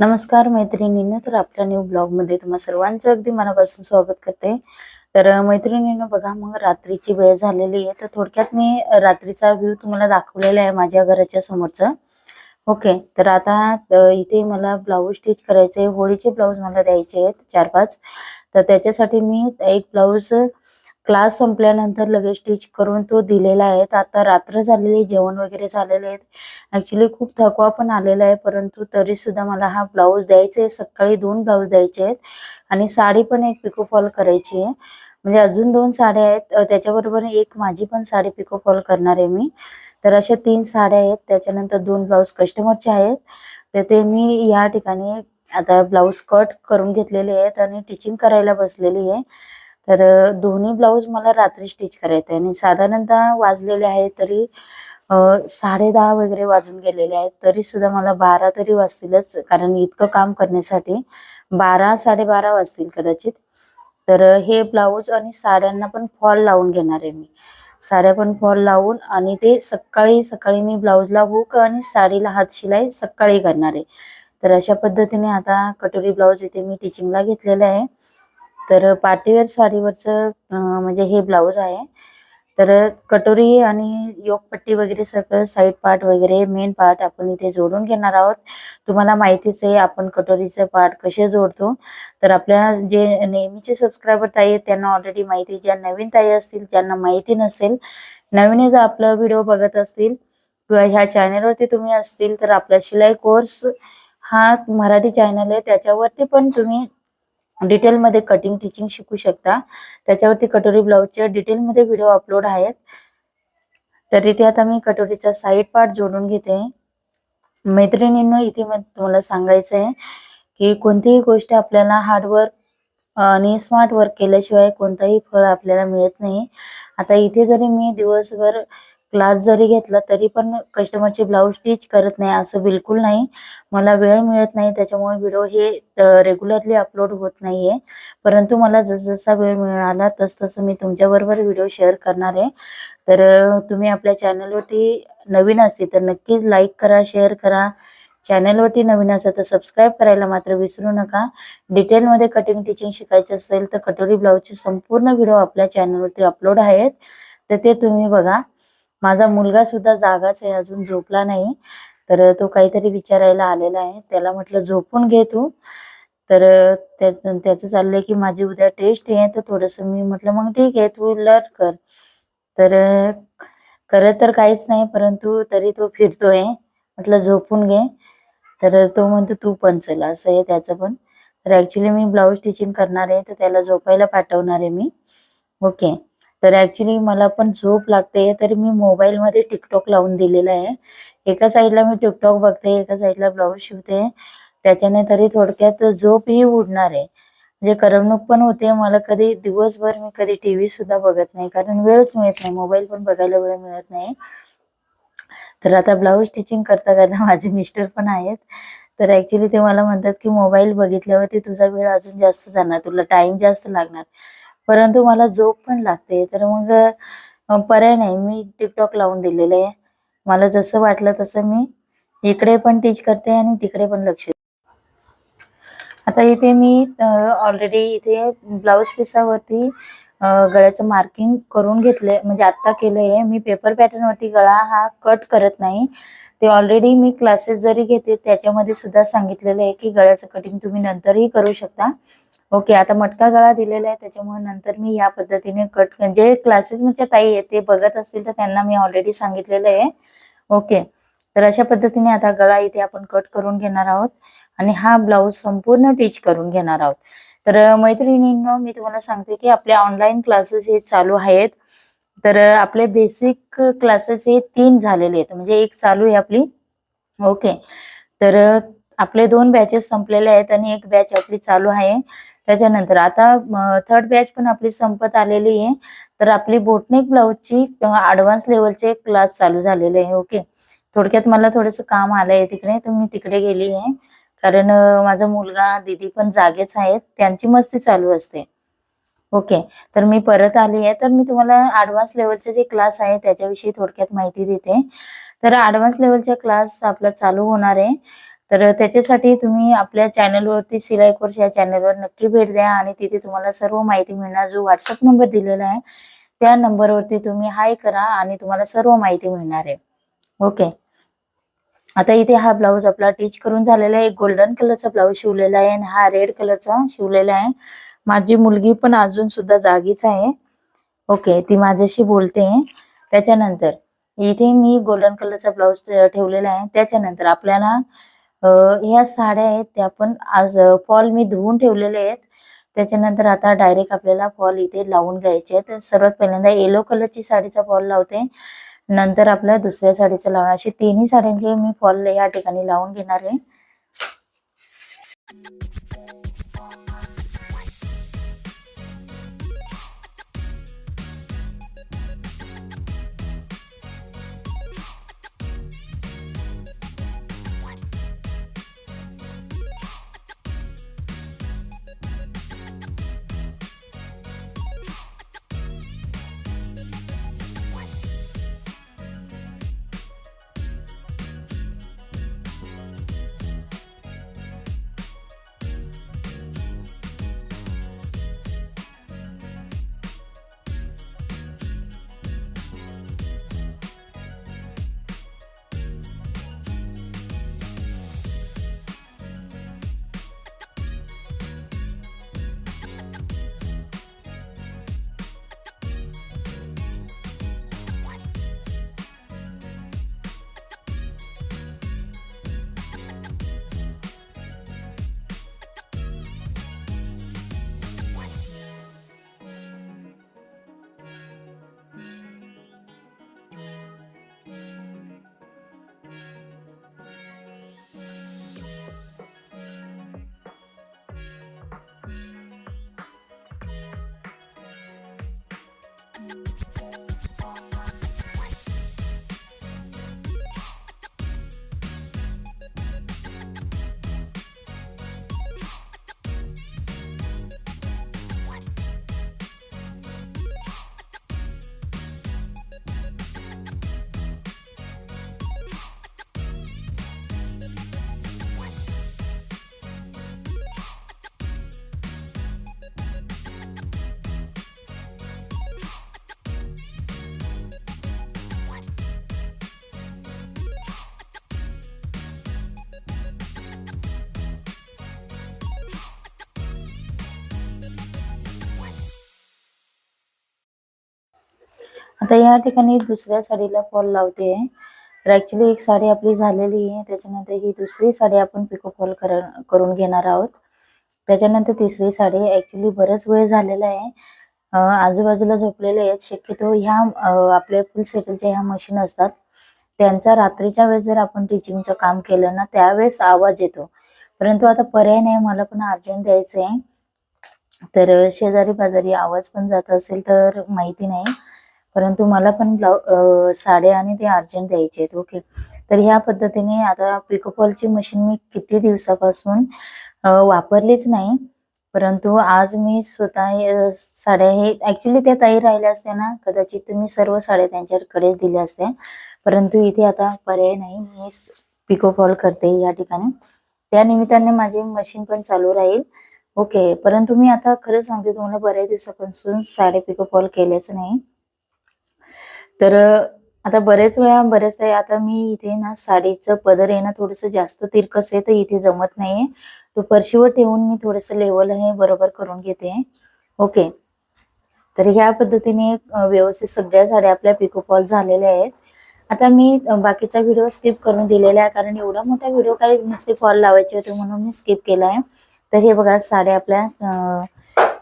नमस्कार मैत्रिणींनो, तर आपल्या न्यू ब्लॉगमध्ये तुम्हा सर्वांचं अगदी मनापासून स्वागत करते. तर मैत्रिणींनो बघा, मग रात्रीची वेळ झालेली आहे. तर थोडक्यात मी रात्रीचा व्ह्यू तुम्हाला दाखवलेला आहे माझ्या घराच्या समोरचा. ओके, तर आता इथे मला ब्लाऊज स्टिच करायचे, होळीचे ब्लाऊज मला द्यायचे आहेत 4-5. तर त्याच्यासाठी मी एक ब्लाऊज क्लास संपल्यानंतर लगेच स्टिच करून तो दिलेला आहे. आता रात्र झालेली, जेवण वगैरे झालेले आहेत. ॲक्च्युअली खूप थकवा पण आलेला आहे, परंतु तरी सुद्धा मला हा ब्लाऊज द्यायचा आहे. सकाळी 2 ब्लाऊज द्यायचे आहेत आणि साडी पण एक पिको फॉल करायची आहे. म्हणजे अजून 2 साड्या आहेत. त्याच्याबरोबर एक माझी पण साडी पिको फॉल करणार आहे मी. तर अशा 3 साड्या आहेत. त्याच्यानंतर 2 ब्लाऊज कस्टमरचे आहेत. तर ते मी या ठिकाणी आता ब्लाऊज कट करून घेतलेले आहेत आणि टिचिंग करायला बसलेली आहे. तर दोन्ही ब्लाऊज मला रात्री स्टिच करायचे आहे आणि साधारणतः वाजलेले आहेत तरी 10:30 वगैरे वाजून गेलेले आहेत. तरी सुद्धा मला 12 तरी वाजतीलच, कारण इतकं काम करण्यासाठी 12-12:30 वाजतील कदाचित. तर हे ब्लाऊज आणि साड्यांना पण फॉल लावून घेणार आहे मी. साड्या पण फॉल लावून आणि ते सकाळी मी ब्लाऊजला हुक आणि साडीला हात शिलाई सकाळी करणार आहे. तर अशा पद्धतीने आता कटोरी ब्लाऊज इथे मी टिचिंगला घेतलेलं आहे. तर पार्टीवेअर साडीवरचं म्हणजे हे ब्लाऊज आहे. तर कटोरी आणि योगपट्टी वगैरे सगळं साइड पार्ट वगैरे मेन पार्ट आपण इथे जोडून घेणार आहोत. तुम्हाला माहितीच आहे आपण कटोरीचे पार्ट कसे जोडतो. तर आपल्या जे नेहमीचे सबस्क्रायबर ताई आहेत त्यांना ऑलरेडी माहिती, ज्या नवीन ताई असतील त्यांना माहिती नसेल, नवीन जर आपला व्हिडिओ बघत असतील किंवा ह्या चॅनलवरती तुम्ही असतील, तर आपला शिलाई कोर्स हा मराठी चॅनल आहे. त्याच्यावरती पण तुम्ही डिटेलमध्ये कटिंग टिचिंग शिकू शकता. त्याच्यावरती कटोरी ब्लाऊजचे डिटेलमध्ये व्हिडिओ अपलोड आहेत. तर इथे आता मी कटोरीचा साइड पार्ट जोडून घेते. मैत्रिणींनो, इथे मला तुम्हाला सांगायचं आहे की कोणतीही गोष्ट आपल्याला हार्डवर्क आणि स्मार्ट वर्क केल्याशिवाय कोणताही फळ आपल्याला मिळत नाही. आता इथे जरी मी दिवसभर क्लास जरी घेतला तरी पण कस्टमरचे ब्लाऊज स्टिच करत नाही असं बिलकुल नाही. मला वेळ मिळत नाही, त्याच्यामुळे व्हिडिओ हे रेग्युलरली अपलोड होत नाहीये. परंतु मला जसा वेळ मिळाला तसं मी तुमच्याबरोबर व्हिडिओ शेअर करणार आहे. तर तुम्ही आपल्या चॅनलवरती नवीन असतील तर नक्कीच लाईक करा, शेअर करा. चॅनलवरती नवीन असेल तर सबस्क्राईब करायला मात्र विसरू नका. डिटेलमध्ये कटिंग टिचिंग शिकायचं असेल तर कटोरी ब्लाऊजचे संपूर्ण व्हिडिओ आपल्या चॅनलवरती अपलोड आहेत. तर ते तुम्ही बघा. माझा मुलगा सुद्धा जागाच आहे, अजून झोपला नाही. तर तो काहीतरी विचारायला आलेला आहे. त्याला म्हटलं झोपून घे तू. तर त्याचं चाललंय की माझी उद्या टेस्ट आहे, तर थोडंसं मी म्हटलं मग ठीक आहे तू लर्न कर. तर करत तर काहीच नाही, परंतु तरी तो फिरतोय. म्हटलं झोपून घे. तर तो म्हणतो तू पण चल, असं आहे त्याचं पण. तर ऍक्च्युली मी ब्लाऊज स्टिचिंग करणार आहे, तर त्याला झोपायला पाठवणार आहे मी. ओके. तर ऍक्च्युली मला पण झोप लागते, तर मी मोबाईलमध्ये टिकटॉक लावून दिलेलं आहे. एका साईडला मी टिकटॉक बघते, एका साईडला ब्लाऊज शिवते. त्याच्याने तरी थोडक्यात झोपही उडणार आहे. म्हणजे करमणूक पण होते. मला कधी दिवसभर मी कधी टीव्ही सुद्धा बघत नाही, कारण वेळच मिळत नाही. मोबाईल पण बघायला वेळ मिळत नाही. तर आता ब्लाऊज स्टिचिंग करता करता माझे मिस्टर पण आहेत. तर ऍक्च्युली ते मला म्हणतात की मोबाईल बघितल्यावरती तुझा वेळ अजून जास्त जाणार, तुला टाइम जास्त लागणार. परंतु मला झोप पण लागते. तर मग पर्याय नाही, मी टिकटॉक लावून दिलेलं आहे. मला जसं वाटलं तसं मी इकडे पण टीच करते आणि तिकडे पण लक्ष. आता इथे मी ऑलरेडी इथे ब्लाऊज पिसावरती गळ्याचं मार्किंग करून घेतलंय, म्हणजे आत्ता केलंय. मी पेपर पॅटर्न वरती गळा हा कट करत नाही. ते ऑलरेडी मी क्लासेस जरी घेते त्याच्यामध्ये सुद्धा सांगितलेलं आहे की गळ्याचं कटिंग तुम्ही नंतरही करू शकता. ओके. आता मटका गळा दिलेला आहे, त्याच्यामुळे नंतर मी या पद्धतीने कट, जे क्लासेस मध्ये ताई आहे ते बघत असतील तर त्यांना मी ऑलरेडी सांगितलेलं आहे. ओके. तर अशा पद्धतीने आता गळा इथे आपण कट करून घेणार आहोत आणि हा ब्लाऊज संपूर्ण टिच करून घेणार आहोत. तर मैत्रिणींनो, मी तुम्हाला सांगते की आपले ऑनलाईन क्लासेस हे चालू आहेत. तर आपले बेसिक क्लासेस हे 3 झालेले आहेत, म्हणजे एक चालू आहे आपली. ओके. तर आपले 2 बॅचेस संपलेले आहेत आणि एक बॅच आपली चालू आहे. त्याच्यानंतर आता 3rd बॅच पण आपली संपत आलेली आहे. तर आपली बोटनेक ब्लाऊजची ॲडव्हान्स लेवलचे क्लास चालू झालेले आहे. ओके. थोडक्यात मला थोडंसं काम आलंय तिकडे, तर मी तिकडे गेली आहे. कारण माझा मुलगा, दीदी पण जागेच आहेत. त्यांची मस्ती चालू असते. ओके. तर मी परत आली आहे. तर मी तुम्हाला ॲडव्हान्स लेवलचे जे क्लास आहे त्याच्याविषयी थोडक्यात माहिती देते. तर ॲडव्हान्स लेवलचा क्लास आपला चालू होणार आहे. तर त्याच्यासाठी तुम्ही आपल्या चॅनलवरती शिलाई कोर्स या चॅनलवर नक्की भेट द्या आणि तिथे तुम्हाला सर्व माहिती मिळणार. जो व्हॉट्सअप नंबर दिलेला आहे त्या नंबरवरती तुम्ही हाय करा आणि तुम्हाला सर्व माहिती मिळणार आहे. ओके. आता इथे हा ब्लाऊज आपला टिच करून झालेला आहे. गोल्डन कलरचा ब्लाऊज शिवलेला आहे आणि हा रेड कलरचा शिवलेला आहे. माझी मुलगी पण अजून सुद्धा जागीच आहे. ओके, ती माझ्याशी बोलते. त्याच्यानंतर इथे मी गोल्डन कलरचा ब्लाऊज ठेवलेला आहे. त्याच्यानंतर आपल्याला ह्या साड्या आहेत त्या पण आज फॉल मी धुवून ठेवलेले आहेत. त्याच्यानंतर आता डायरेक्ट आपल्याला फॉल इथे लावून घ्यायचे आहेत. सर्वात पहिल्यांदा येलो कलरची साडीचा फॉल लावते, नंतर आपल्या दुसऱ्या साडीचा लावणार. अशी तिन्ही साड्यांचे मी फॉल या ठिकाणी लावून घेणार आहे. आता या ठिकाणी दुसऱ्या साडीला फॉल लावते. तर ऍक्च्युली एक साडी आपली झालेली आहे. त्याच्यानंतर ही दुसरी साडी आपण पिको फॉल करून घेणार आहोत. त्याच्यानंतर तिसरी साडी. ऍक्च्युली बरंच वेळ झालेला आहे. आजूबाजूला झोपलेले आहेत. शक्यतो ह्या आपल्या फुल सेटलच्या ह्या मशीन असतात, त्यांचा रात्रीच्या वेळेस जर आपण टीचिंगचं काम केलं ना त्यावेळेस आवाज येतो. परंतु आता पर्याय नाही, मला पण अर्जंट द्यायचं आहे. तर शेजारी पाजारी आवाज पण जात असेल तर माहिती नाही, परंतु मला पण साड्या आणि ते अर्जंट द्यायचे आहेत. ओके. तर ह्या पद्धतीने आता पिकोफॉलची मशीन मी किती दिवसापासून वापरलीच नाही, परंतु आज मी स्वतः साड्या हे ऍक्च्युली त्या ताई राहिल्या असत्या ना कदाचित तुम्ही सर्व साड्या त्यांच्याकडेच दिल्या असत्या, परंतु इथे आता पर्याय नाही, मी पिकोफॉल करते या ठिकाणी. त्या निमित्ताने माझी मशीन पण चालू राहील. ओके. परंतु मी आता खरं सांगते तुम्हाला, बऱ्याच दिवसापासून साड्या पिकोफॉल केल्याच नाही. तर आता बरेचदा आता मी इथे ना साडीचं पदर आहे ना थोडंसं जास्त तिरकस आहे, तर इथे जमत नाहीये. तो फरशीवर ठेवून मी थोडंसं लेवल हे बरोबर करून घेते. ओके. तर ह्या पद्धतीने व्यवस्थित सगळ्या साड्या आपल्या पिकोफॉल झालेल्या आहेत. आता मी बाकीचा व्हिडिओ स्किप करून दिलेला आहे, कारण एवढा मोठा व्हिडिओ काही नुसते फॉल लावायचे होते म्हणून मी स्किप केला आहे. तर हे बघा साड्या आपल्या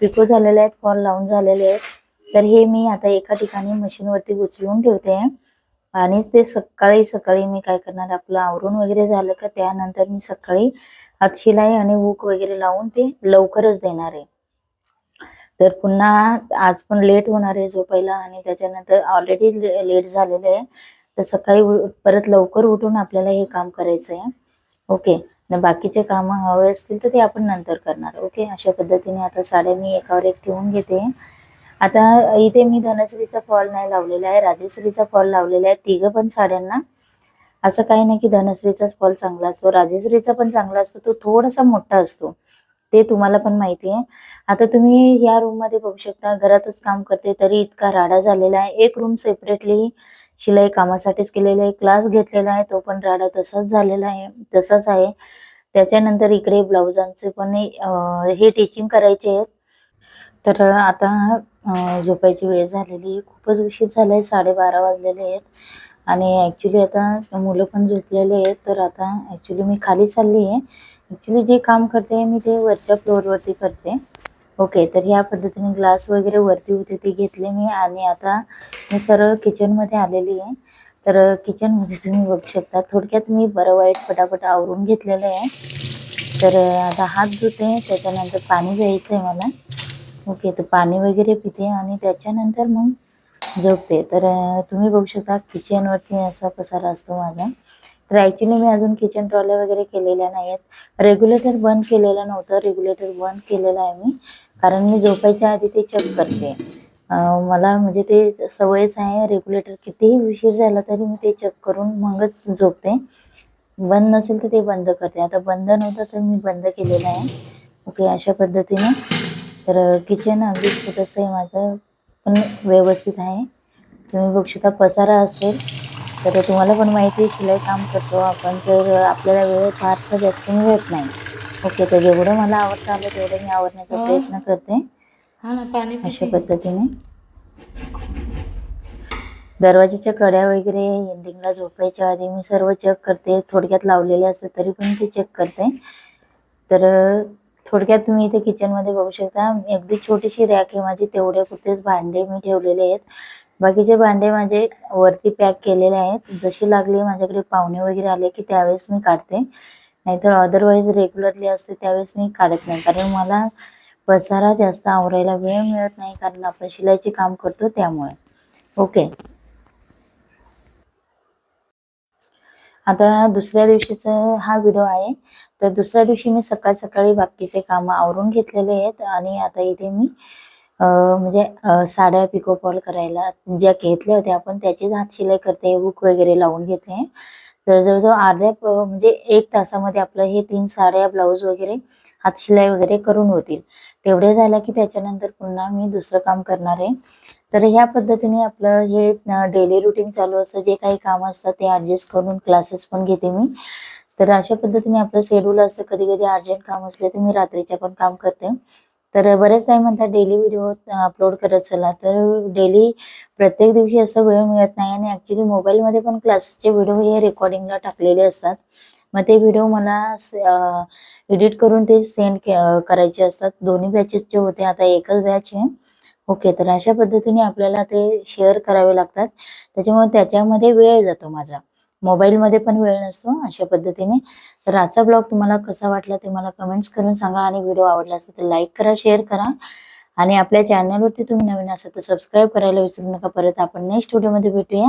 पिको झालेल्या आहेत, फॉल लावून झालेले आहेत. तर हे मी आता एका ठिकाणी मशीनवरती उचलून ठेवते आणि ते सकाळी मी काय करणार, आपलं आवरून वगैरे झालं का त्यानंतर मी सकाळी हात शिलाई आणि हुक वगैरे लावून ते लवकरच देणार आहे. तर पुन्हा आज पण लेट होणार आहे झोपायला आणि त्याच्यानंतर ऑलरेडी लेट झालेलं आहे. तर सकाळी परत लवकर उठून आपल्याला हे काम करायचं आहे. ओके. आणि बाकीचे काम हवे असतील तर ते आपण नंतर करणार. ओके. अशा पद्धतीने आता साड्या मी एकावर एक ठेवून घेते. आता इथे मी धनश्रीचा फॉल नाही लावलेला आहे, राजश्रीचा फॉल लावलेला आहे, तिघं पण साड्यांना. असं काही नाही की धनश्रीचाच फॉल चांगला असतो, राजश्रीचा पण चांगला असतो, तो थोडासा मोठा असतो, ते तुम्हाला पण माहिती आहे. आता तुम्ही या रूम मध्ये बघू शकता, घरातच काम करते तरी इतका राडा झालेला आहे. एक रूम सेपरेटली शिलाई कामासाठीच केलेला आहे, क्लास घेतलेला आहे, तो पण राडा तसाच झालेला आहे, तसाच आहे. त्याच्यानंतर इकडे ब्लाउजांचे पण हे टीचिंग करायचे आहेत. तर आता झोपायची वेळ झालेली आहे, खूपच उशीर झालाय, 12:30 वाजलेले आहेत आणि ॲक्च्युली आता मुलं पण झोपलेले आहेत. तर आता ॲक्च्युली मी खाली चालली आहे. ॲक्च्युली जे काम करते मी ते वरच्या फ्लोअरवरती करते. ओके, तर ह्या पद्धतीने ग्लास वगैरे वरती होते ते घेतले मी आणि आता मी सरळ किचनमध्ये आलेली आहे. तर किचनमध्ये तुम्ही बघू शकता, थोडक्यात मी बरं वाईट पटापट आवरून घेतलेलं आहे. तर आता हात धुते, त्याच्यानंतर पाणी प्यायचं आहे मला. ओके, तर पाणी वगैरे पिते आणि त्याच्यानंतर मग झोपते. तर तुम्ही बघू शकता किचनवरती असा पसारा असतो माझा. तर ॲक्च्युली मी अजून किचन ट्रॉल्या वगैरे केलेल्या नाही आहेत. रेग्युलेटर बंद केलेलं नव्हतं, रेग्युलेटर बंद केलेलं आहे मी, कारण मी झोपायच्या आधी ते चेक करते. मला म्हणजे ते सवयच आहे, रेग्युलेटर कितीही उशीर झाला तरी मी ते चेक करून मगच झोपते. बंद नसेल तर ते बंद करते. आता बंद नव्हतं तर मी बंद केलेलं आहे. ओके, अशा पद्धतीने. तर किचन अगदी छोटंसं आहे माझं, पण व्यवस्थित आहे. तुम्ही बघू शकता पसारा असेल. तर तुम्हाला पण माहिती आहे, शिलाई काम करतो आपण, तर आपल्याला वेळ फारसा जास्त मिळत नाही. ओके, तर जेवढं मला आवडता आलं तेवढं मी आवरण्याचा प्रयत्न करते. अशा पद्धतीने दरवाजाच्या कड्या वगैरे एंडिंगला झोपायच्या आधी मी सर्व चेक करते. थोडक्यात लावलेले असते तरी पण ते चेक करते. तर थोडक्यात तुम्ही इथे किचनमध्ये बघू शकता, अगदी छोटीशी रॅक आहे माझी, तेवढे पुरतेच भांडे मी ठेवलेले आहेत. बाकीचे भांडे माझे वरती पॅक केलेले आहेत. जशी लागली माझ्याकडे पाहुणे वगैरे आले की त्यावेळेस मी काढते, नाहीतर अदरवाईज रेग्युलरली असते त्यावेळेस मी काढत नाही, कारण मला पसारा जास्त आवरायला वेळ मिळत नाही, कारण आपण शिलाईचे काम करतो त्यामुळे. ओके, आता दुसऱ्या दिवशीचा हा व्हिडिओ आहे. तर दुसऱ्या दिवशी मी सकाळी बाकीचे कामं आवरून घेतलेले आहेत आणि आता इथे मी म्हणजे साड्या पिको फॉल करायला ज्या घेतल्या होत्या आपण त्याचीच हात शिलाई करते, हुक वगैरे लावून घेते. तर जवळजवळ अर्ध्या म्हणजे 1 तासामध्ये आपलं हे 3 साड्या, ब्लाऊज वगैरे हात शिलाई वगैरे करून होतील. तेवढे झालं की त्याच्यानंतर पुन्हा मी दुसरं काम करणार आहे. तर ह्या पद्धतीने आपलं हे डेली रुटीन चालू असतं. जे काही काम असतात ते ॲडजस्ट करून क्लासेस पण घेते मी. तर अशा पद्धतीने आपलं शेड्यूल असतं. कधी-कधी अर्जंट काम असले तर मी रात्रीच्या पण काम करते. तर बरेच टाईम म्हणतात डेली व्हिडिओ अपलोड करत चला. तर डेली प्रत्येक दिवशी असं वेळ मिळत नाही आणि ॲक्च्युली मोबाईलमध्ये पण क्लासेसचे व्हिडिओ हे रेकॉर्डिंगला टाकलेले असतात. मग ते व्हिडिओ मला एडिट करून ते सेंड करायचे असतात. दोन्ही बॅचेसचे होते, आता एकच बॅच आहे. ओके, तर अशा पद्धतीने आपल्याला ते शेअर करावे लागतात. त्याच्यामुळे त्याच्यामध्ये वेळ जातो माझा. मोबाईलमध्ये पण वेळ नसतो अशा पद्धतीने. तर आजचा ब्लॉग तुम्हाला कसा वाटला ते मला कमेंट्स करून सांगा आणि व्हिडिओ आवडला असेल तर लाईक करा, शेअर करा आणि आपल्या चॅनलवरती तुम्ही नवीन असाल तर सबस्क्राईब करायला विसरू नका. परत आपण नेक्स्ट व्हिडिओमध्ये भेटूया.